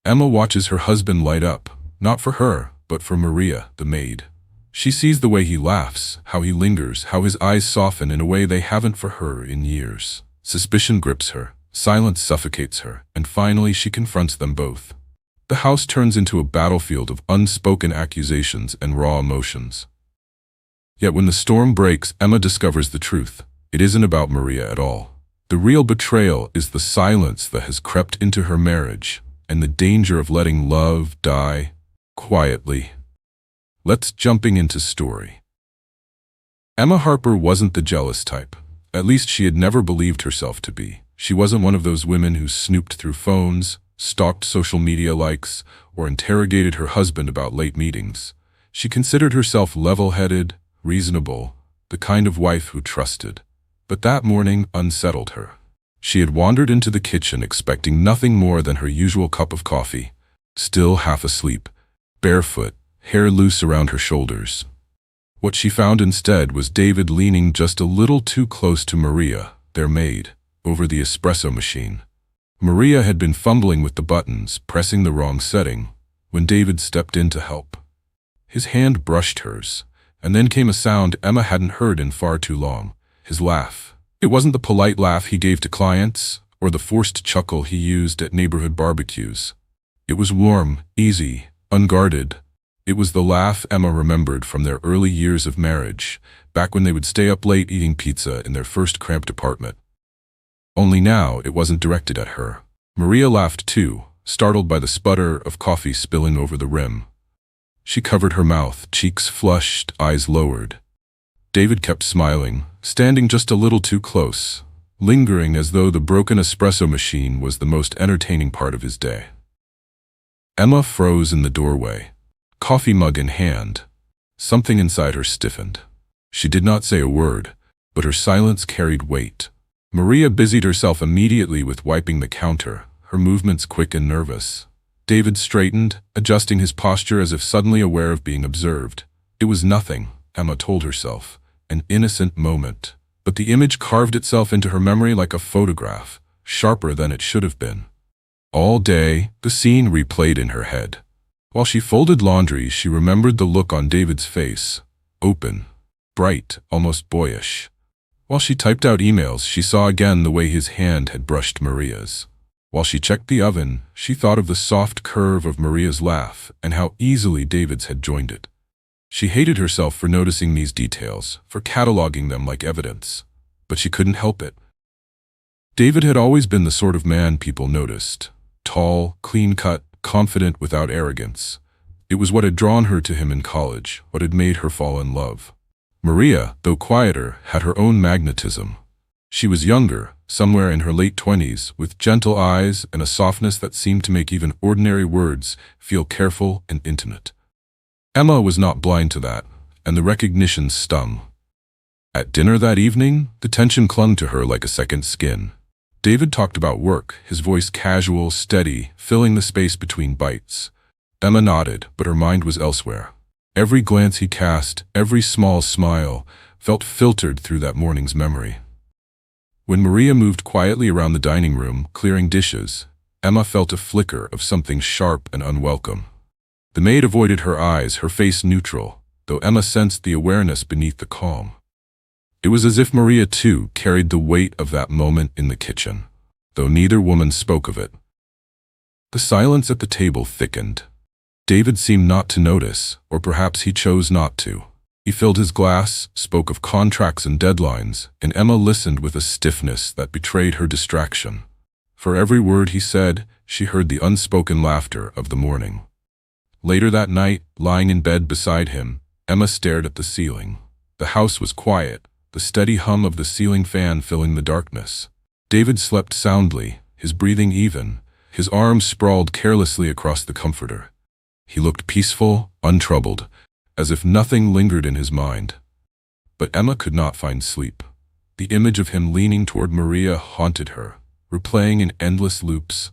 Emma watches her husband light up, not for her, but for Maria, the maid. She sees the way he laughs, how he lingers, how his eyes soften in a way they haven't for her in years. Suspicion grips her, silence suffocates her, and finally she confronts them both. The house turns into a battlefield of unspoken accusations and raw emotions. Yet when the storm breaks, Emma discovers the truth. It isn't about Maria at all. The real betrayal is the silence that has crept into her marriage, and the danger of letting love die quietly. Let's jumping into story. Emma Harper wasn't the jealous type. At least she had never believed herself to be. She wasn't one of those women who snooped through phones, stalked social media likes, or interrogated her husband about late meetings. She considered herself level-headed, reasonable, the kind of wife who trusted. But that morning unsettled her. She had wandered into the kitchen expecting nothing more than her usual cup of coffee, still half asleep, barefoot, hair loose around her shoulders. What she found instead was David leaning just a little too close to Maria, their maid, over the espresso machine. Maria had been fumbling with the buttons, pressing the wrong setting, when David stepped in to help. His hand brushed hers, and then came a sound Emma hadn't heard in far too long. His laugh. It wasn't the polite laugh he gave to clients, or the forced chuckle he used at neighborhood barbecues. It was warm, easy, unguarded. It was the laugh Emma remembered from their early years of marriage, back when they would stay up late eating pizza in their first cramped apartment. Only now it wasn't directed at her. Maria laughed too, startled by the sputter of coffee spilling over the rim. She covered her mouth, cheeks flushed, eyes lowered. David kept smiling, standing just a little too close, lingering as though the broken espresso machine was the most entertaining part of his day. Emma froze in the doorway, coffee mug in hand. Something inside her stiffened. She did not say a word, but her silence carried weight. Maria busied herself immediately with wiping the counter, her movements quick and nervous. David straightened, adjusting his posture as if suddenly aware of being observed. It was nothing, Emma told herself, an innocent moment. But the image carved itself into her memory like a photograph, sharper than it should have been. All day, the scene replayed in her head. While she folded laundry, she remembered the look on David's face, open, bright, almost boyish. While she typed out emails, she saw again the way his hand had brushed Maria's. While she checked the oven, she thought of the soft curve of Maria's laugh and how easily David's had joined it. She hated herself for noticing these details, for cataloging them like evidence. But she couldn't help it. David had always been the sort of man people noticed. Tall, clean-cut, confident without arrogance. It was what had drawn her to him in college, what had made her fall in love. Maria, though quieter, had her own magnetism. She was younger, somewhere in her late 20s, with gentle eyes and a softness that seemed to make even ordinary words feel careful and intimate. Emma was not blind to that, and the recognition stung. At dinner that evening, the tension clung to her like a second skin. David talked about work, his voice casual, steady, filling the space between bites. Emma nodded, but her mind was elsewhere. Every glance he cast, every small smile, felt filtered through that morning's memory. When Maria moved quietly around the dining room, clearing dishes, Emma felt a flicker of something sharp and unwelcome. The maid avoided her eyes, her face neutral, though Emma sensed the awareness beneath the calm. It was as if Maria, too, carried the weight of that moment in the kitchen, though neither woman spoke of it. The silence at the table thickened. David seemed not to notice, or perhaps he chose not to. He filled his glass, spoke of contracts and deadlines, and Emma listened with a stiffness that betrayed her distraction. For every word he said, she heard the unspoken laughter of the morning. Later that night, lying in bed beside him, Emma stared at the ceiling. The house was quiet, the steady hum of the ceiling fan filling the darkness. David slept soundly, his breathing even, his arms sprawled carelessly across the comforter. He looked peaceful, untroubled, as if nothing lingered in his mind. But Emma could not find sleep. The image of him leaning toward Maria haunted her, replaying in endless loops.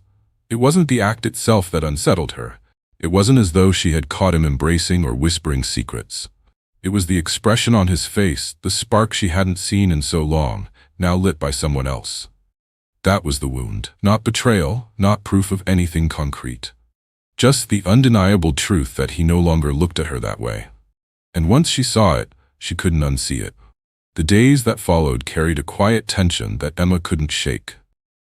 It wasn't the act itself that unsettled her. It wasn't as though she had caught him embracing or whispering secrets. It was the expression on his face, the spark she hadn't seen in so long, now lit by someone else. That was the wound. Not betrayal, not proof of anything concrete. Just the undeniable truth that he no longer looked at her that way. And once she saw it, she couldn't unsee it. The days that followed carried a quiet tension that Emma couldn't shake.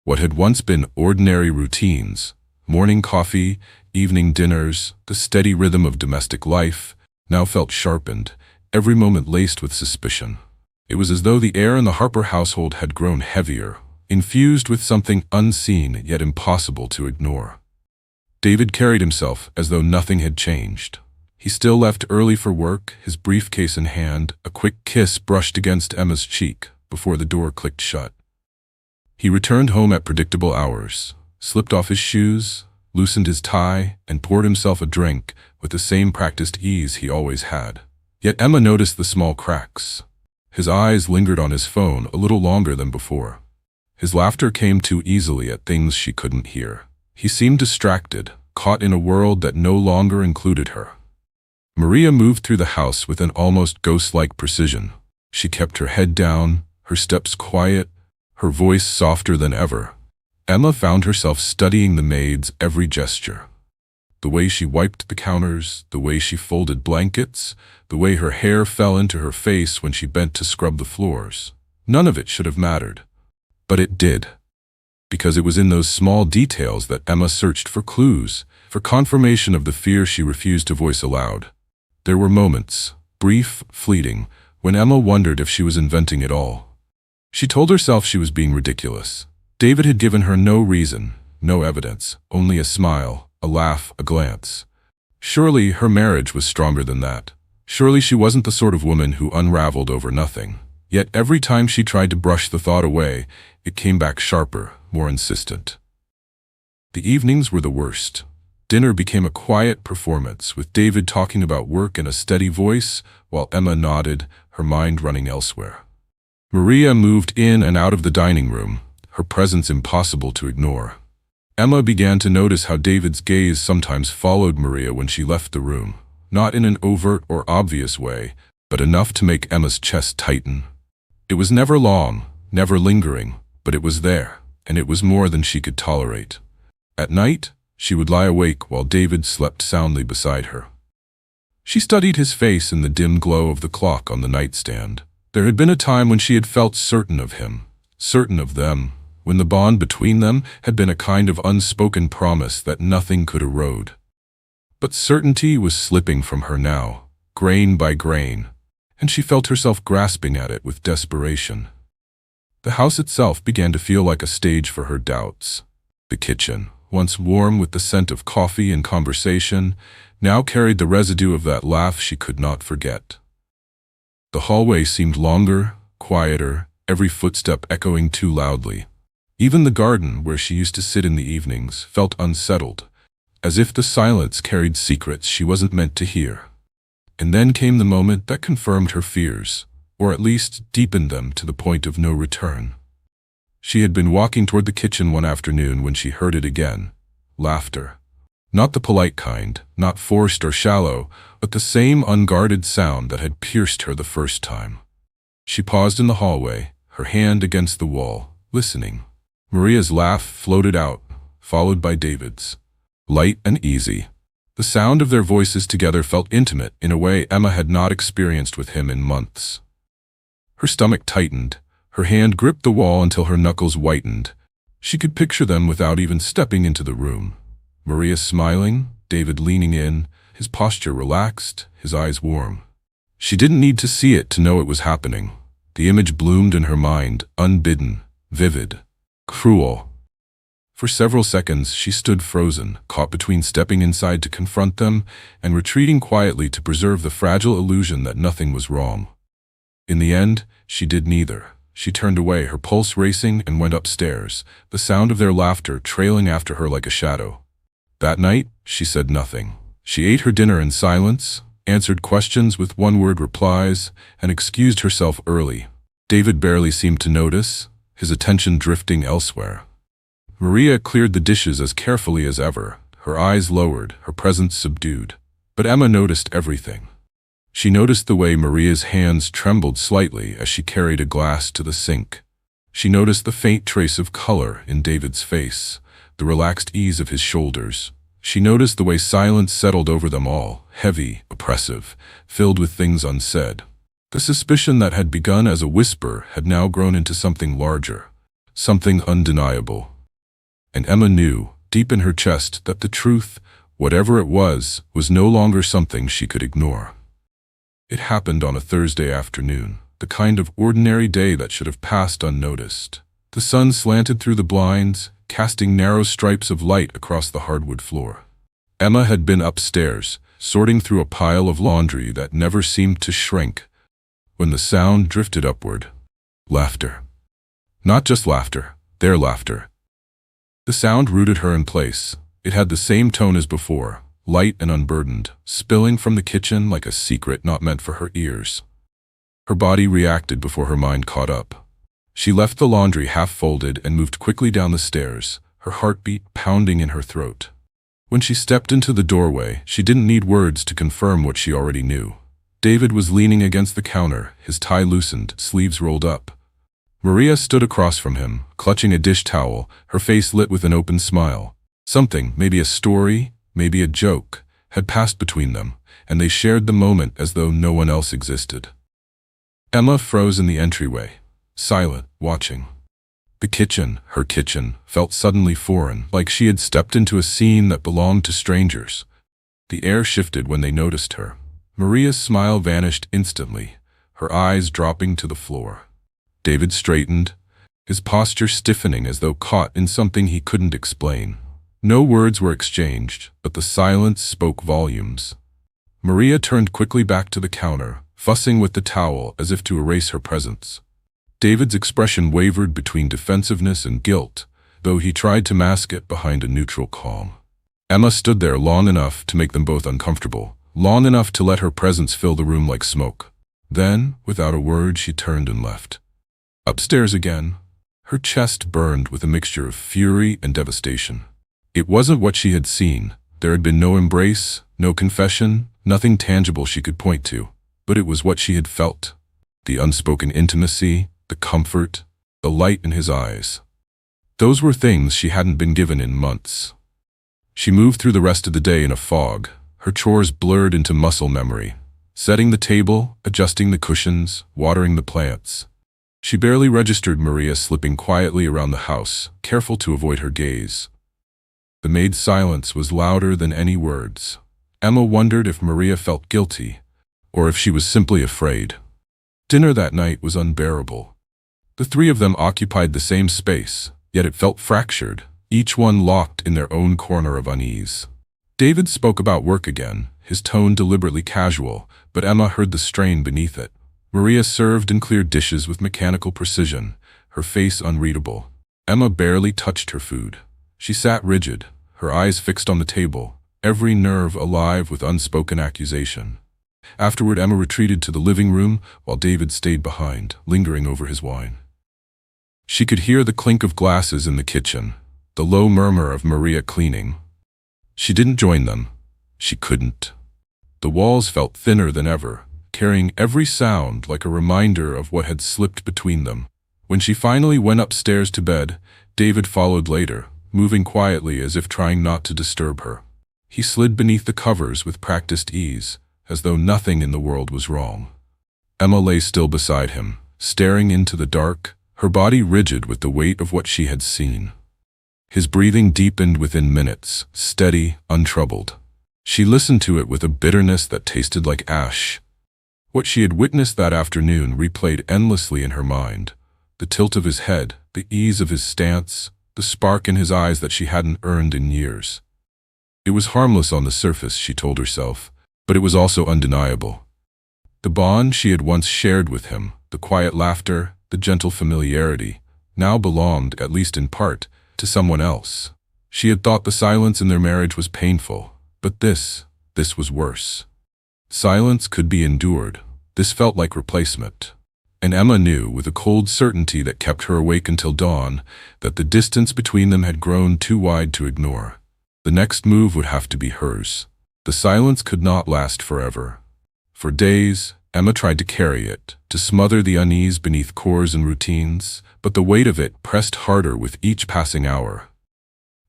What had once been ordinary routines, morning coffee, evening dinners, the steady rhythm of domestic life, now felt sharpened, every moment laced with suspicion. It was as though the air in the Harper household had grown heavier, infused with something unseen yet impossible to ignore. David carried himself as though nothing had changed. He still left early for work, his briefcase in hand, a quick kiss brushed against Emma's cheek before the door clicked shut. He returned home at predictable hours, slipped off his shoes, loosened his tie, and poured himself a drink with the same practiced ease he always had. Yet Emma noticed the small cracks. His eyes lingered on his phone a little longer than before. His laughter came too easily at things she couldn't hear. He seemed distracted, caught in a world that no longer included her. Maria moved through the house with an almost ghost-like precision. She kept her head down, her steps quiet, her voice softer than ever. Emma found herself studying the maid's every gesture. The way she wiped the counters, the way she folded blankets, the way her hair fell into her face when she bent to scrub the floors. None of it should have mattered. But it did. Because it was in those small details that Emma searched for clues, for confirmation of the fear she refused to voice aloud. There were moments, brief, fleeting, when Emma wondered if she was inventing it all. She told herself she was being ridiculous. David had given her no reason, no evidence, only a smile, a laugh, a glance. Surely her marriage was stronger than that. Surely she wasn't the sort of woman who unraveled over nothing. Yet every time she tried to brush the thought away, it came back sharper, more insistent. The evenings were the worst. Dinner became a quiet performance, with David talking about work in a steady voice, while Emma nodded, her mind running elsewhere. Maria moved in and out of the dining room, her presence impossible to ignore. Emma began to notice how David's gaze sometimes followed Maria when she left the room, not in an overt or obvious way, but enough to make Emma's chest tighten. It was never long, never lingering, but it was there, and it was more than she could tolerate. At night, she would lie awake while David slept soundly beside her. She studied his face in the dim glow of the clock on the nightstand. There had been a time when she had felt certain of him, certain of them, when the bond between them had been a kind of unspoken promise that nothing could erode. But certainty was slipping from her now, grain by grain, and she felt herself grasping at it with desperation. The house itself began to feel like a stage for her doubts. The kitchen, once warm with the scent of coffee and conversation, now carried the residue of that laugh she could not forget. The hallway seemed longer, quieter, every footstep echoing too loudly. Even the garden, where she used to sit in the evenings, felt unsettled, as if the silence carried secrets she wasn't meant to hear. And then came the moment that confirmed her fears, or at least deepened them to the point of no return. She had been walking toward the kitchen one afternoon when she heard it again. Laughter. Not the polite kind, not forced or shallow, but the same unguarded sound that had pierced her the first time. She paused in the hallway, her hand against the wall, listening. Maria's laugh floated out, followed by David's. Light and easy. The sound of their voices together felt intimate in a way Emma had not experienced with him in months. Her stomach tightened. Her hand gripped the wall until her knuckles whitened. She could picture them without even stepping into the room. Maria smiling, David leaning in, his posture relaxed, his eyes warm. She didn't need to see it to know it was happening. The image bloomed in her mind, unbidden, vivid, cruel. For several seconds she stood frozen, caught between stepping inside to confront them and retreating quietly to preserve the fragile illusion that nothing was wrong. In the end, she did neither. She turned away, her pulse racing, and went upstairs, the sound of their laughter trailing after her like a shadow. That night, she said nothing. She ate her dinner in silence, answered questions with one-word replies, and excused herself early. David barely seemed to notice, his attention drifting elsewhere. Maria cleared the dishes as carefully as ever, her eyes lowered, her presence subdued. But Emma noticed everything. She noticed the way Maria's hands trembled slightly as she carried a glass to the sink. She noticed the faint trace of color in David's face, the relaxed ease of his shoulders. She noticed the way silence settled over them all, heavy, oppressive, filled with things unsaid. The suspicion that had begun as a whisper had now grown into something larger, something undeniable. And Emma knew, deep in her chest, that the truth, whatever it was no longer something she could ignore. It happened on a Thursday afternoon, the kind of ordinary day that should have passed unnoticed. The sun slanted through the blinds, casting narrow stripes of light across the hardwood floor. Emma had been upstairs, sorting through a pile of laundry that never seemed to shrink, when the sound drifted upward. Laughter. Not just laughter, their laughter. The sound rooted her in place. It had the same tone as before, light and unburdened, spilling from the kitchen like a secret not meant for her ears. Her body reacted before her mind caught up. She left the laundry half-folded and moved quickly down the stairs, her heartbeat pounding in her throat. When she stepped into the doorway, she didn't need words to confirm what she already knew. David was leaning against the counter, his tie loosened, sleeves rolled up. Maria stood across from him, clutching a dish towel, her face lit with an open smile. Something, maybe a story, maybe a joke, had passed between them, and they shared the moment as though no one else existed. Emma froze in the entryway, silent, watching. The kitchen, her kitchen, felt suddenly foreign, like she had stepped into a scene that belonged to strangers. The air shifted when they noticed her. Maria's smile vanished instantly, her eyes dropping to the floor. David straightened, his posture stiffening as though caught in something he couldn't explain. No words were exchanged, but the silence spoke volumes. Maria turned quickly back to the counter, fussing with the towel as if to erase her presence. David's expression wavered between defensiveness and guilt, though he tried to mask it behind a neutral calm. Emma stood there long enough to make them both uncomfortable, long enough to let her presence fill the room like smoke. Then, without a word, she turned and left. Upstairs again, her chest burned with a mixture of fury and devastation. It wasn't what she had seen. There had been no embrace, no confession, nothing tangible she could point to. But it was what she had felt. The unspoken intimacy, the comfort, the light in his eyes. Those were things she hadn't been given in months. She moved through the rest of the day in a fog, her chores blurred into muscle memory. Setting the table, adjusting the cushions, watering the plants. She barely registered Maria slipping quietly around the house, careful to avoid her gaze. The maid's silence was louder than any words. Emma wondered if Maria felt guilty, or if she was simply afraid. Dinner that night was unbearable. The three of them occupied the same space, yet it felt fractured, each one locked in their own corner of unease. David spoke about work again, his tone deliberately casual, but Emma heard the strain beneath it. Maria served and cleared dishes with mechanical precision, her face unreadable. Emma barely touched her food. She sat rigid, her eyes fixed on the table, every nerve alive with unspoken accusation. Afterward, Emma retreated to the living room while David stayed behind, lingering over his wine. She could hear the clink of glasses in the kitchen, the low murmur of Maria cleaning. She didn't join them. She couldn't. The walls felt thinner than ever, carrying every sound like a reminder of what had slipped between them. When she finally went upstairs to bed, David followed later, moving quietly as if trying not to disturb her. He slid beneath the covers with practiced ease, as though nothing in the world was wrong. Emma lay still beside him, staring into the dark, her body rigid with the weight of what she had seen. His breathing deepened within minutes, steady, untroubled. She listened to it with a bitterness that tasted like ash. What she had witnessed that afternoon replayed endlessly in her mind. The tilt of his head, the ease of his stance, the spark in his eyes that she hadn't earned in years. It was harmless on the surface, she told herself, but it was also undeniable. The bond she had once shared with him, the quiet laughter, the gentle familiarity, now belonged, at least in part, to someone else. She had thought the silence in their marriage was painful, but this was worse. Silence could be endured. This felt like replacement. And Emma knew, with a cold certainty that kept her awake until dawn, that the distance between them had grown too wide to ignore. The next move would have to be hers. The silence could not last forever. For days, Emma tried to carry it, to smother the unease beneath chores and routines, but the weight of it pressed harder with each passing hour.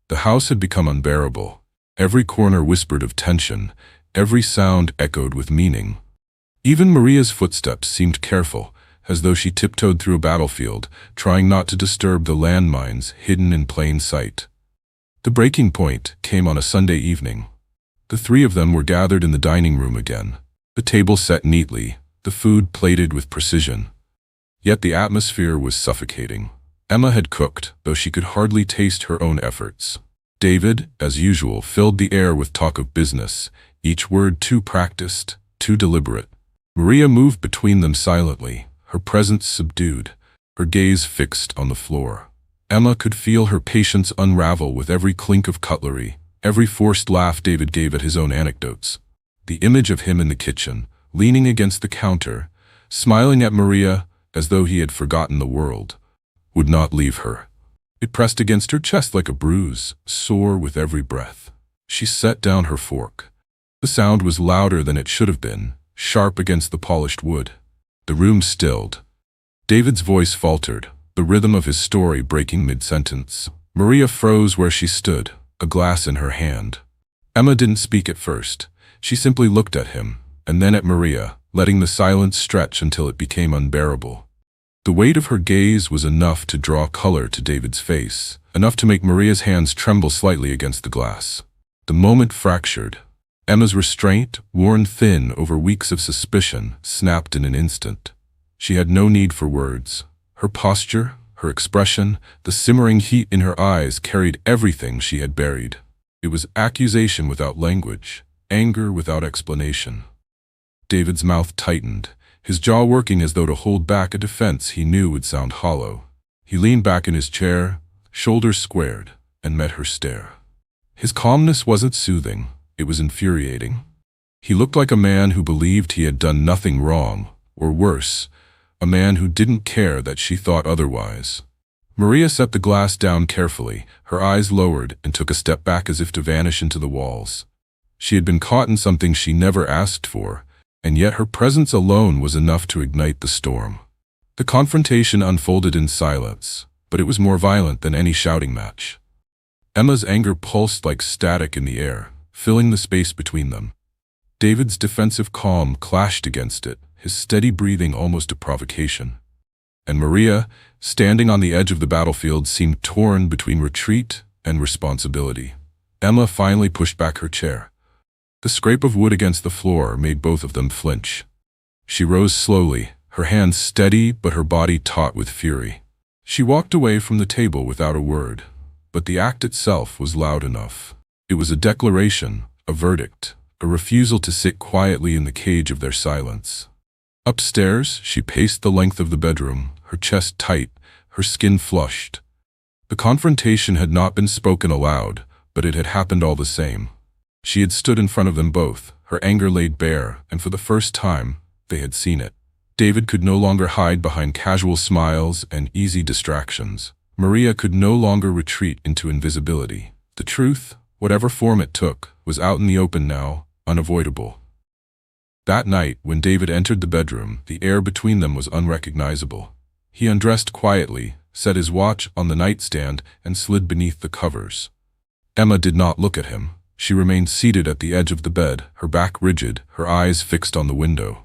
The house had become unbearable, Every corner whispered of tension, every sound echoed with meaning. Even Maria's footsteps seemed careful, as though she tiptoed through a battlefield, trying not to disturb the landmines hidden in plain sight. The breaking point came on a Sunday evening. The three of them were gathered in the dining room again, the table set neatly, the food plated with precision. Yet the atmosphere was suffocating. Emma had cooked, though she could hardly taste her own efforts. David, as usual, filled the air with talk of business, each word too practiced, too deliberate. Maria moved between them silently, her presence subdued, her gaze fixed on the floor. Emma could feel her patience unravel with every clink of cutlery, every forced laugh David gave at his own anecdotes. The image of him in the kitchen, leaning against the counter, smiling at Maria as though he had forgotten the world, would not leave her. It pressed against her chest like a bruise, sore with every breath. She set down her fork. The sound was louder than it should have been, sharp against the polished wood. The room stilled. David's voice faltered, the rhythm of his story breaking mid-sentence. Maria froze where she stood, a glass in her hand. Emma didn't speak at first. She simply looked at him, and then at Maria, letting the silence stretch until it became unbearable. The weight of her gaze was enough to draw color to David's face, enough to make Maria's hands tremble slightly against the glass. The moment fractured. Emma's restraint, worn thin over weeks of suspicion, snapped in an instant. She had no need for words. Her posture, her expression, the simmering heat in her eyes carried everything she had buried. It was accusation without language, anger without explanation. David's mouth tightened, his jaw working as though to hold back a defense he knew would sound hollow. He leaned back in his chair, shoulders squared, and met her stare. His calmness wasn't soothing, it was infuriating. He looked like a man who believed he had done nothing wrong, or worse, a man who didn't care that she thought otherwise. Maria set the glass down carefully, her eyes lowered, and took a step back as if to vanish into the walls. She had been caught in something she never asked for, and yet her presence alone was enough to ignite the storm. The confrontation unfolded in silence, but it was more violent than any shouting match. Emma's anger pulsed like static in the air, filling the space between them. David's defensive calm clashed against it, his steady breathing almost a provocation. And Maria, standing on the edge of the battlefield, seemed torn between retreat and responsibility. Emma finally pushed back her chair. The scrape of wood against the floor made both of them flinch. She rose slowly, her hands steady but her body taut with fury. She walked away from the table without a word, but the act itself was loud enough. It was a declaration, a verdict, a refusal to sit quietly in the cage of their silence. Upstairs, she paced the length of the bedroom, her chest tight, her skin flushed. The confrontation had not been spoken aloud, but it had happened all the same. She had stood in front of them both, her anger laid bare, and for the first time, they had seen it. David could no longer hide behind casual smiles and easy distractions. Maria could no longer retreat into invisibility. The truth, whatever form it took, was out in the open now, unavoidable. That night, when David entered the bedroom, the air between them was unrecognizable. He undressed quietly, set his watch on the nightstand, and slid beneath the covers. Emma did not look at him. She remained seated at the edge of the bed, her back rigid, her eyes fixed on the window.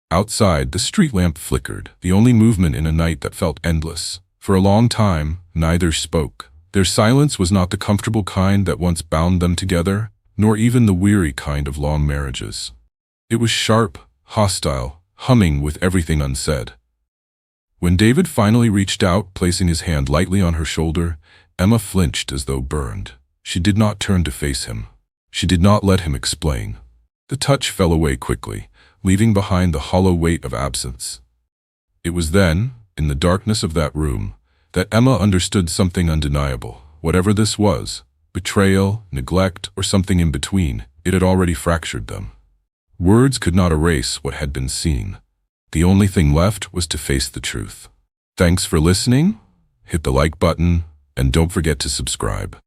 Outside, the street lamp flickered, the only movement in a night that felt endless. For a long time, neither spoke. Their silence was not the comfortable kind that once bound them together, nor even the weary kind of long marriages. It was sharp, hostile, humming with everything unsaid. When David finally reached out, placing his hand lightly on her shoulder, Emma flinched as though burned. She did not turn to face him. She did not let him explain. The touch fell away quickly, leaving behind the hollow weight of absence. It was then, in the darkness of that room, that Emma understood something undeniable. Whatever this was, betrayal, neglect, or something in between, it had already fractured them. Words could not erase what had been seen. The only thing left was to face the truth. Thanks for listening. Hit the like button, and don't forget to subscribe.